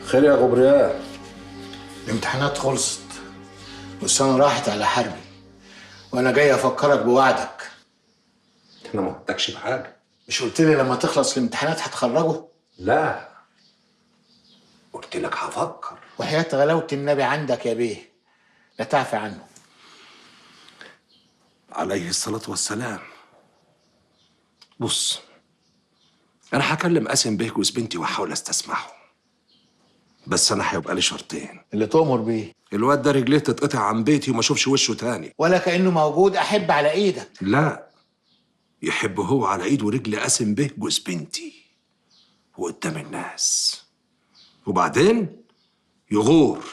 خير يا غبريال؟ الامتحانات خلصت والسنة راحت على حربي، وأنا جاي أفكرك بوعدك. أنا ما وعدتكش بحاجة. مش قلت لي لما تخلص الامتحانات هتخرجه؟ لا، قلت لك هفكر. وحياة غلاوة النبي عندك يا بيه لا تعفي عنه عليه الصلاة والسلام. بص، أنا هكلم قاسم بيه جوز بنتي وأحاول أستسمحه، بس أنا هيبقى لي شرطين. اللي تؤمر بيه. الواد ده رجليه تتقطع عن بيتي وما أشوفش وشه تاني. ولا كأنه موجود أحب على إيدك. لا، يحب هو على إيد ورجل قاسم بيه جوز بنتي وقدام الناس، وبعدين يغور.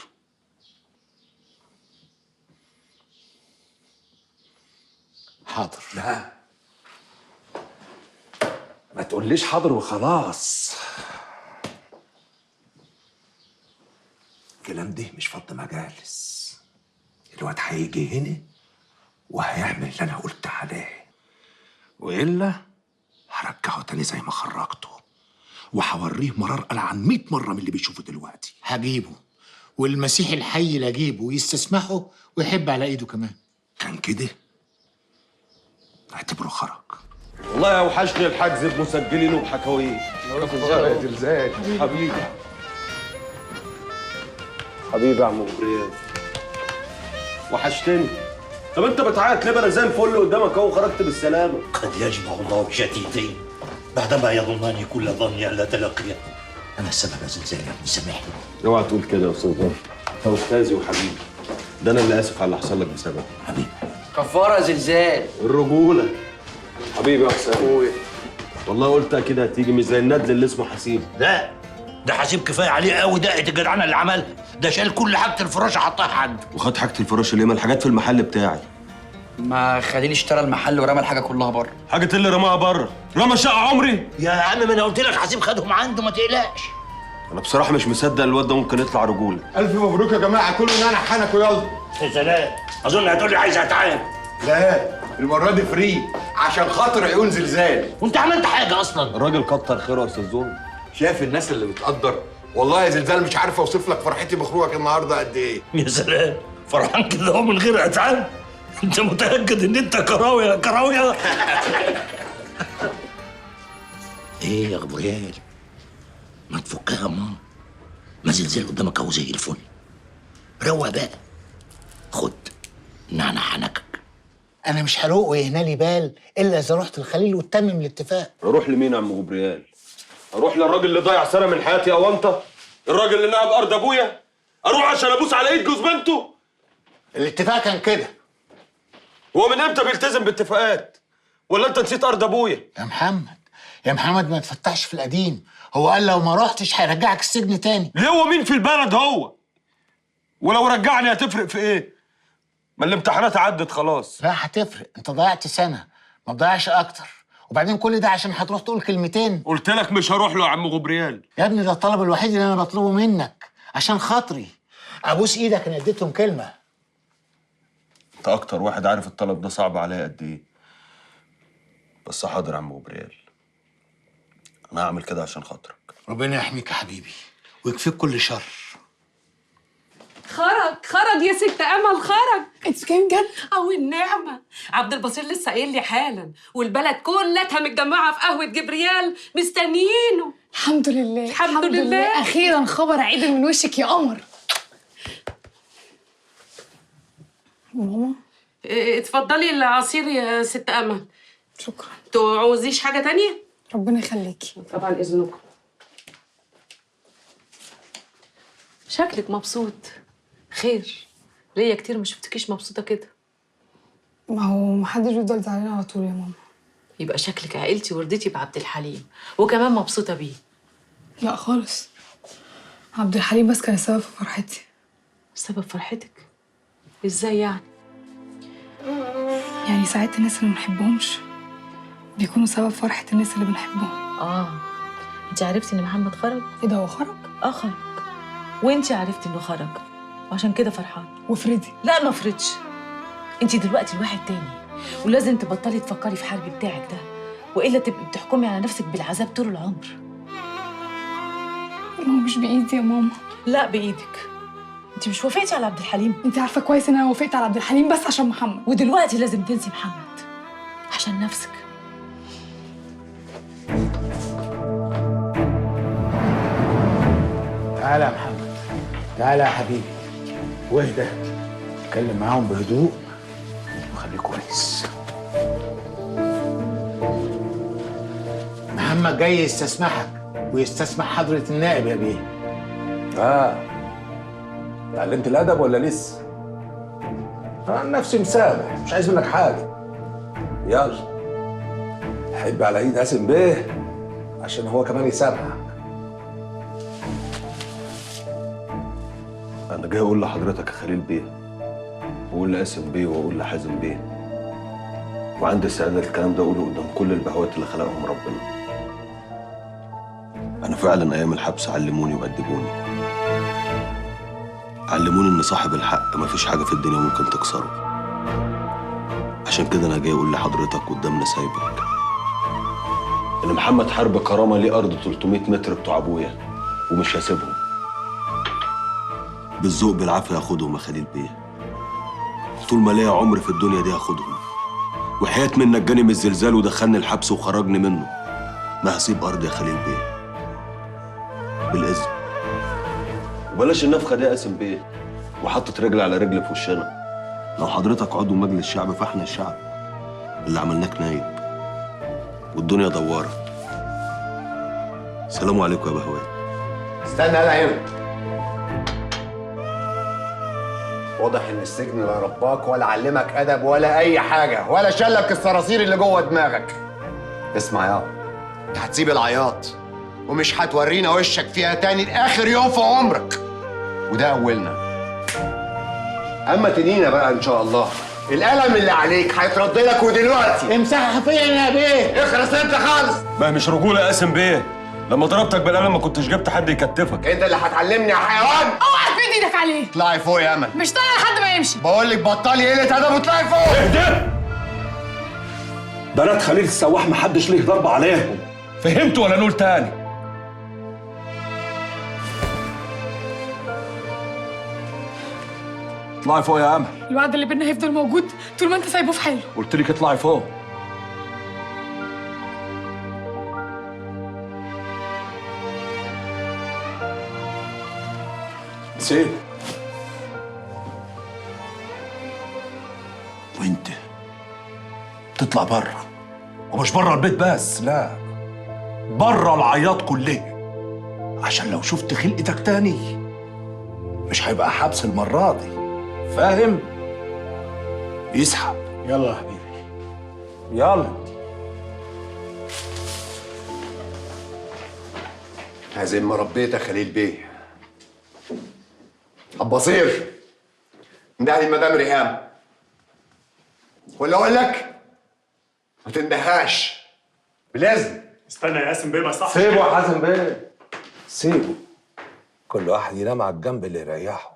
حاضر. لا، ما تقوليش حاضر وخلاص. الكلام ده مش فض مجالس. الواد هيجي هنا وهيعمل اللي انا قلت عليه، والا هرجعه تاني زي ما خرجته، وهوريه مرار قلع عن 100 مره من اللي بيشوفه دلوقتي. هجيبه، والمسيح الحي لا اجيبه ويستسمحه ويحب على ايده كمان. كان كده اعتبره خرج. والله اوحشني الحجز بمسجلين وبحكاويه. يا زلزال حبيبي حبيبي يا عم غبريال، وحشتني. طب انت بتعيط ليه؟ انا زي الفل قدامك اهو، خرجت بالسلامه. قد يجمع الله شتيتين بعدما يظنان كل ظن لا تلقيا. انا السبب يا زلزال يا ابني، سامحني. اوعى تقول كده يا استاذ ظهر، يا استاذي وحبيبي، ده انا اللي اسف على اللي حصل لك بسببي. حبيبي كفاره زلزال الرجوله. حبيبي يا حسام، والله قلت اكيد هتيجي، مش زي الندل اللي اسمه حسيب. لا، ده حسيب كفايه عليه قوي دقه الجدعنه اللي عملها. ده شال كل حاجه الفراشه حطها عنده. وخد حاجه الفراش اللي ما الحاجات في المحل بتاعي. ما خليل اشترى المحل ورمى الحاجه كلها بره. حاجه اللي رماها بره، رمى شقه عمري. يا عم ما انا قلت لك حسيب خدهم عنده، ما تقلقش. انا بصراحه مش مصدق الواد ده ممكن يطلع رجوله. ألف مبروك يا جماعة، كله نعنح حنكوا يلا. يا سلام، اظن هتقول لي عايز اتعامل. لا، المرة دي فري عشان خاطر عيون زلزال. وانت عملت حاجه اصلا؟ الراجل كتر خيره يا استاذ ظهر. شايف الناس اللي بتقدر؟ والله يا زلزال مش عارف اوصف لك فرحتي بخروجك النهارده قد ايه. يا سلام، فرحان كده هو من غير اتعامل. انت متاكد ان انت كراويه كراويه؟ ايه يا غبريال، ما تفكها يا ماما. ما زلزال قدامك اهو زي الفل. روق بقى، خد نعنع حنكك. انا مش هروق ويهنا لي بال الا اذا رحت الخليل وتتمم الاتفاق. اروح لمين يا عم غبريال؟ اروح للراجل اللي ضيع سنه من حياتي او انت؟ الراجل اللي نهب ارض ابويا؟ اروح عشان ابوس على ايد جوز بنته؟ الاتفاق كان كده. هو من امتى بيلتزم باتفاقات؟ ولا انت نسيت ارض ابويا؟ يا محمد ما تفتحش في القديم. هو قال لو ما رحتش هيرجعك السجن تاني. ليه؟ هو مين في البلد هو؟ ولو رجعني هتفرق في ايه؟ ما الامتحانات عدت خلاص. لا هتفرق، انت ضيعت سنه، ما تضيعش اكتر. وبعدين كل ده عشان هتروح تقول كلمتين. قلت لك مش هروح له يا عم غبريال. يا ابني ده الطلب الوحيد اللي انا بطلبه منك عشان خاطري. ابوس ايدك انا اديتهم كلمه. انت اكتر واحد عارف الطلب ده صعب عليا قد ايه. بس حاضر يا عم غبريال، انا هعمل كده عشان خاطرك. ربنا يحميك يا حبيبي ويكفيك كل شر. خرج يا ست امل، خرج. انت بتتكلمي بجد؟ او النعمه، عبد البصير لسه قايل لي حالا، والبلد كلها متجمعه في قهوه جبريال مستنيينه. الحمد لله الحمد لله. اخيرا خبر عدل من وشك يا قمر. ماما اتفضلي العصير يا ست امل. شكرا. تعوزيش حاجه تانية؟ ربنا يخليكي. طبعا اذنكم. شكلك مبسوط. خير، ليا كتير ما شفتكيش مبسوطه كده. ما هو محدش بيفضل زعلان على طول يا ماما. يبقى شكلك عقلتي ورضيتي بعبد الحليم وكمان مبسوطه بيه. لا خالص، عبد الحليم بس كان السبب في فرحتي. سبب فرحتك؟ ازاي يعني؟ يعني ساعات الناس اللي ما بنحبهمش بيكونوا سبب فرحة الناس اللي بنحبهم. انت عرفتي ان محمد خرج؟ ايه ده، هو خرج؟ خرج، وانت عرفتي انه خرج وعشان كده فرحان. وفريدي؟ لا ما فرضش. انت دلوقتي الواحد تاني، ولازم تبطلي تفكري في حرب بتاعك ده، والا تبقي بتحكمي على نفسك بالعذاب طول العمر. ما هو مش بايدي يا ماما. لا بايدك. انت مش وافقتي على عبد الحليم؟ انت عارفه كويس ان انا وافقت على عبد الحليم بس عشان محمد، ودلوقتي لازم تنسي محمد عشان نفسك. تعالى يا محمد، تعالى يا حبيبي، واهدى، اتكلم معاهم بهدوء وخليك كويس. محمد جاي يستسمحك ويستسمح حضرة النائب يا بيه. اتعلمت الادب ولا لسه؟ انا نفسي مسامح، مش عايز منك حاجه. يلا حب على ايد قاسم بيه عشان هو كمان يسامحك. انا جاي اقول لحضرتك يا خليل بيه، واقول لقاسم بيه، واقول لحازم بيه، وعندي استعداد الكلام ده اقوله قدام كل البهوات اللي خلقهم ربنا. انا فعلا ايام الحبس علموني وادبوني، علموني ان صاحب الحق مفيش حاجه في الدنيا ممكن تكسره. عشان كده انا جاي اقول لحضرتك قدام نسايبك ان محمد حرب كرامه ليه ارض 300 متر بتوع ابويا ومش هسيبهم. بالذوق بالعافيه هاخدهم يا خليل بيه، طول ما ليا عمر في الدنيا دي هاخدهم، وحياة من نجاني من الزلزال ودخلني الحبس وخرجني منه ما هسيب ارضي يا خليل بيه بالاذن. وبلاش النفخه دي يا قاسم بيه وحطت رجل على رجل في وشنا. لو حضرتك عضو مجلس الشعب فاحنا الشعب اللي عملناك نايب، والدنيا دواره. سلام عليكم يا بهوات. استنى يلا هنا. واضح ان السجن لا رباك ولا علمك ادب ولا اي حاجه ولا شلك الصراصير اللي جوه دماغك. اسمع يا انت هتسيب العياط ومش هتورينا وشك فيها تاني لاخر يوم في عمرك، وده اولنا. اما تنينا بقى ان شاء الله القلم اللي عليك هيترد لك ودلوقتي. امسحها فيا يا بيه. اخرس انت خالص. ما مش رجوله يا قاسم بيه، لما ضربتك بالقلم ما كنتش جبت حد يكتفك. انت اللي هتعلمني يا حيوان. اوعى تمد ايدك عليه. اطلعي فوق يا امل. مش طالع لحد ما يمشي. بقول لك بطلي قله ادب واطلعي فوق. اهدى. بنات خليل السواح محدش ليه ضرب عليهم، فهمت ولا نقول تاني؟ اطلعي فوق يا امل. الوعد اللي بينا هيفضل موجود طول ما انت سايبه في حاله. قلت لك اطلعي فوق. سيب. وانت تطلع بره، ومش بره البيت بس، لا بره العياط كلها، عشان لو شفت خلقتك تاني مش هيبقى حبس المرة دي، فاهم؟ يسحب. يلا يا حبيبي يلا. زي ما ربيت يا خليل بيه. عباصير انده لي المدام ريهام، ولا اقول لك ما تندهاش بالاذن. استنى يا قاسم بيه، ما صح. سيبه يا حازم بيه، سيبه، كل واحد ينام على الجنب اللي يريحه.